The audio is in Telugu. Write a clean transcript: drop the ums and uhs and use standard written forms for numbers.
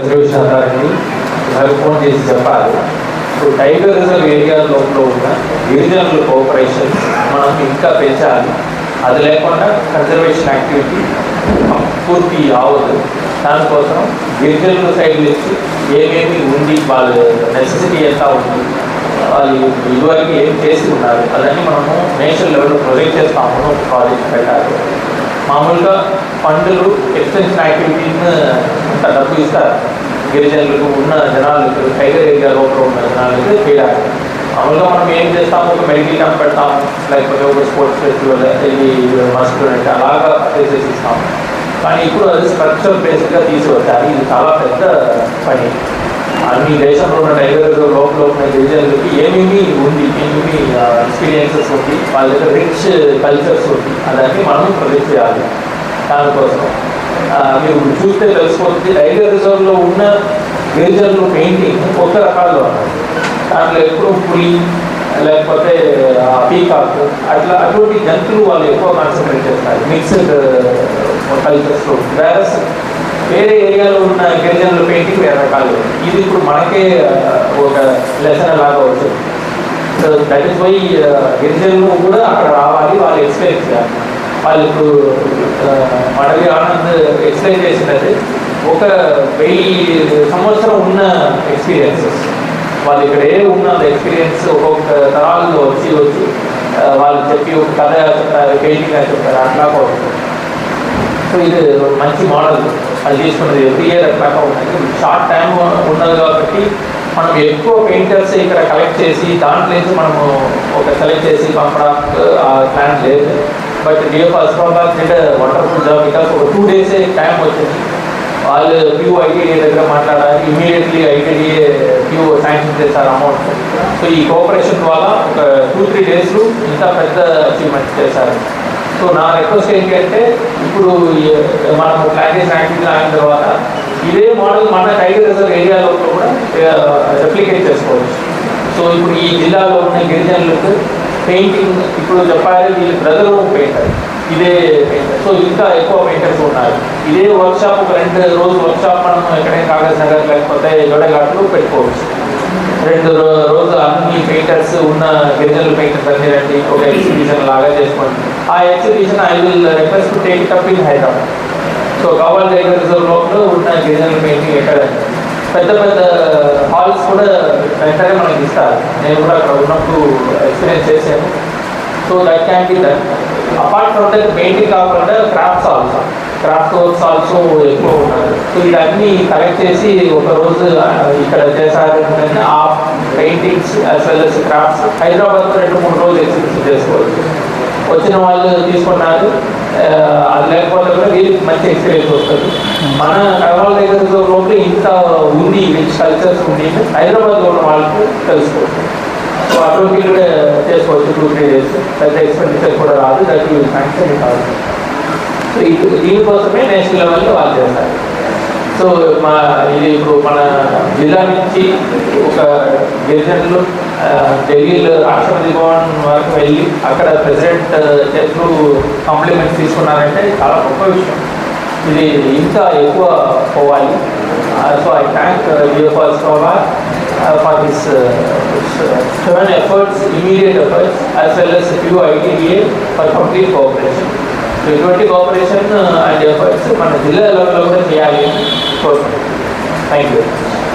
రిజర్వేషన్ అథారిటీ నాకు ఫోన్ చేసి చెప్పాలి. ఇప్పుడు టైగర్ రిజర్వ్ ఏరియా లోపల ఉన్న గిరిజనుల కోఆపరేషన్ మనం ఇంకా పెంచాలి. అది లేకుండా కన్జర్వేషన్ యాక్టివిటీ పూర్తి అవ్వదు. దానికోసం గిరిజనుల సైడ్ నుంచి ఏమేమి ఉంది, వాళ్ళ నెసెసిటీ ఎంత ఉంది, వాళ్ళు ఇదివరకు ఏం చేసి ఉన్నారు, అదన్నీ మనము నేషనల్ లెవెల్లో ప్రొజెక్ట్ చేస్తాము. ఒక ప్రాజెక్ట్ పెట్టాలి. మామూలుగా ఫండ్లు ఎక్స్టెన్షన్ యాక్టివిటీని అంత డబ్బు ఇస్తారు గిరిజనులకు, ఉన్న జనాలకు, టైగర్ ఏరియా లోపల ఉన్న జనాలకు చేయాలి. మామూలుగా మనం ఏం చేస్తాము, ఒక మెడికల్ క్యాంప్ పెడతాము, లేకపోతే ఒక స్పోర్ట్స్ ఫెస్టివల్, ఇది మస్ట్ అలాగా చేసేసి ఇస్తాము. కానీ ఇప్పుడు అది స్ట్రక్చర్ బేస్డ్గా తీసుకొచ్చారు. ఇది చాలా పెద్ద పని. అన్ని దేశంలో ఉన్న టైగర్ లోపల ఉన్న గిరిజనులకి ఏమేమి ఉంది, ఏమేమి ఎక్స్పీరియన్సెస్ ఉంది, వాళ్ళ దగ్గర రిచ్ కల్చర్స్ ఉంది, అదన్నీ మనం ప్రొజెక్ట్ చేయాలి. దానికోసం మీరు చూస్తే తెలిసిపోతుంది, టైగర్ రిజర్వ్లో ఉన్న గిరిజనులు పెయింటింగ్ ఒక రకాల్లో ఉన్నాయి. దాంట్లో ఎప్పుడు పులి లేకపోతే పీకాక్ అటువంటి జంతువులు వాళ్ళు ఎక్కువ కాన్సన్ట్రేట్ చేస్తారు మిక్స్డ్ కల్చర్స్లో. వేరస్ వేరే ఏరియాలో ఉన్న గిరిజనుల పెయింటింగ్ వేరే రకాలు. ఇది ఇప్పుడు మనకే ఒక లెసన్ లాగా వచ్చింది. సో దట్ ఈస్ వై గిరిజనులు కూడా అక్కడ రావాలి, వాళ్ళు ఎక్స్ప్లెయిన్ చేయాలి. వాళ్ళు ఇప్పుడు మడవి ఆనంద్ ఎక్స్ప్లెయిన్ చేసినది ఒక 1000 సంవత్సరం ఉన్న ఎక్స్పీరియన్సెస్. వాళ్ళు ఇక్కడ ఉన్న ఎక్స్పీరియన్స్ ఒక్కొక్క తరాల్లో వచ్చి వాళ్ళు చెప్పి ఒక కథ చెప్తారు, పెయింటింగ్ అని చెప్తారు, అట్లా వస్తుంది. సో ఇది మంచి మోడల్. అది తీసుకున్నది ఎవ్రీ ఇయర్ అట్లాగా ఉన్నది. షార్ట్ టైం ఉన్నది కాబట్టి మనం ఎక్కువ పెయింటర్స్ ఇక్కడ కలెక్ట్ చేసి దాంట్లో మనము ఒక సెలెక్ట్ చేసి పంపడం ప్లాన్ లేదు. బట్ డిఎఫ్ అస్మాబాద్ డిడ్ వండర్ఫుల్ జాబ్. బికాస్ ఒక 2 days టైం వచ్చింది. వాళ్ళు ఫ్యూ ఐటీడీఏ దగ్గర మాట్లాడాలి, ఇమీడియట్లీ ఐటీడీఏ ఫ్యూ శాంక్షన్ చేశారు అమౌంట్. సో ఈ కోఆపరేషన్ వల్ల ఒక 2-3 days ఇంత పెద్ద అచీవ్మెంట్ చేశారు. సో నా రిక్వెస్ట్ ఏంటి అంటే, ఇప్పుడు మనం ప్లాంటేషన్ యాక్టివిటీ అయిన తర్వాత ఇదే మోడల్ మన టైగర్ రిజర్వ్ ఏరియాలో కూడా రెప్లికేట్ చేసుకోవచ్చు. సో ఇప్పుడు ఈ జిల్లాలో ఉన్న గిరిజనులకు పెయింటింగ్ ఇప్పుడు చెప్పాలి, వీళ్ళు బ్రదర్ పెయింటర్, ఇదే పెయింటర్. సో ఇంకా ఎక్కువ పెయింటర్స్ ఉన్నారు. ఇదే వర్క్షాప్ ఒక 2 రోజు వర్క్షాప్ మనం ఎక్కడైనా కాగజ్ నగర్ లేకపోతే జోడఘాట్లో పెట్టుకోవచ్చు. 2 రోజు అన్ని పెయింటర్స్ ఉన్న గిరిజనుల పెయింటర్స్ అన్ని రండి, ఒక ఎగ్జిబిషన్ లాగా చేసుకోండి. ఆ exhibition I will request to take it up in Hyderabad. So కావాలి టైగర్ రిజర్వ్ లోపల ఉన్న గిరిజనుల పెయింటింగ్ ఎక్కడ పెద్ద పెద్ద హాల్స్ కూడా వెంటనే మనకి ఇస్తారు. నేను కూడా అక్కడ ఉన్నప్పుడు ఎక్స్పీరియన్స్ చేశాను. So that can be done. Apart from that painting కాకుండా క్రాఫ్ట్స్ వర్క్స్ ఆల్సో ఎక్కువ ఉన్నారు. సో ఇవన్నీ కలెక్ట్ చేసి ఒక రోజు ఇక్కడ చేశారు. ఆ paintings as well as crafts హైదరాబాద్లో 2-3 రోజులు ఎగ్జిబిషన్ చేసుకోవచ్చు. వచ్చిన వాళ్ళు తీసుకున్నారు, అది లేకపోతే కూడా వీళ్ళకి మంచి ఎక్స్పీరియన్స్ వస్తుంది. మన కడవాళ్ళ దగ్గర లోపల ఇంత ఉంది, రిచ్ కల్చర్స్ ఉంది, హైదరాబాద్లో ఉన్న వాళ్ళకి తెలుసుకోవచ్చు. సో అటువంటి కూడా చేసుకోవచ్చు. 2-3 days పెద్ద ఎక్స్పెండిచర్ కూడా రాదు, దానికి శాంక్షన్ కాదు. సో దీనికోసమే నేషనల్ లెవెల్లో వాళ్ళు చేస్తారు. సో ఇది ఇప్పుడు మన జిల్లా నుంచి ఒక గిరిజనులు ఢిల్లీలో రాష్ట్రపతి భవన్ వరకు వెళ్ళి అక్కడ ప్రెసిడెంట్ చేతులు కాంప్లిమెంట్స్ తీసుకున్నారంటే చాలా గొప్ప విషయం. ఇది ఇంకా ఎక్కువ పోవాలి. సో ఐ థ్యాంక్ డిఎఫ్ అస్మాబాద్ for his stern efforts, immediate efforts, as well as few ITDA for complete cooperation. So ఇటువంటి కోఆపరేషన్ అండ్ ఎఫర్ట్స్ మన జిల్లా లెవెల్లో కూడా చేయాలి. Thank you.